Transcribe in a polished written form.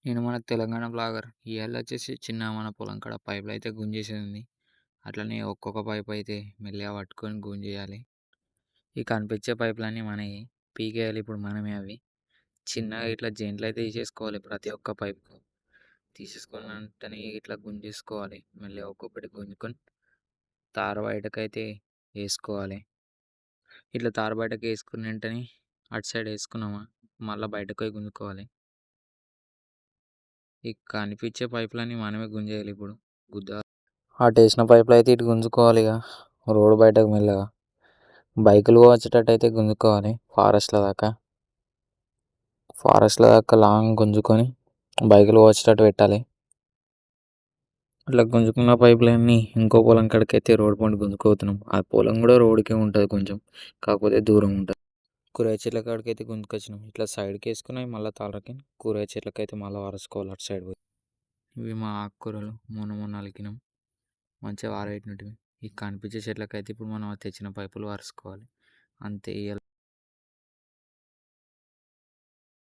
నేను మన తెలంగాణ బ్లాగర్. ఇయాలొచ్చేసి చిన్న మన పొలం కాడ పైపులయితే గుంజేసేదుంది. అట్లనే ఒక్కొక్క పైపయితే మెల్లగా పట్టుకొని గుంజేయాలి. ఈ కనిపించే పైపులన్నీ మనయి. పీకేయాలి ఇప్పుడు మనమే అవి. చిన్నగా ఇట్లా జెంట్లయితే తీసేసుకోవాలి ప్రతి ఒక్క పైపుకు. తీసేసుకున్న వెంటనే ఇట్లా గుంజేసుకోవాలి. మెల్లగా ఒక్కొక్కటి గుంజుకొని తారు బయటకైతే ఏసుకోవాలి. ఇట్లా తారు బయటకేసుకున్న వెంటనే అటు సైడ్ ఏసుకున్నామా మళ్ళా బయటకు పోయి గుంజుకోవాలి. ఈ కనిపించే పైపులన్నీ మనమే గుంజేయాలిప్పుడు. అటేసిన పైపులయితే ఇటు గుంజుకోవాలిగ. రోడ్డు బయటకు మెల్లగా. బైకులు వచ్చేటట్టయితే గుంజుకోవాలి ఫారెస్ట్‌ల దాకా లాంగ్ గుంజుకొని బైకులు వచ్చేటట్టు పెట్టాలి. అట్లా గుంజుకున్న పైపులన్నీ ఇంకో పొలం కాడికైతే రోడ్డు పొంటి గుంజుకుపోతున్నాం. ఆ పొలం కూడా రోడ్డుకే ఉంటది కొంచెం. కాకపోతే దూరం ఉంటది. కూరగాయ చెట్ల కాడికైతే గుంజుకొచ్చినాం. ఇట్లా సైడ్‌కేసుకుని మళ్ళా తాళ్ళకి కూరగాయ చెట్లకైతే మళ్ళా వారేసుకోవాలి అటు సైడ్ పోయి. ఇవి మా ఆకుకూరలు మొన్న అలికినాం. మంచిగా ఆరబెట్టినటివి. ఈ కనిపించే చెట్లకైతే ఇప్పుడు మనం తెచ్చిన పైపులు వారేసుకోవాలి. అంతే.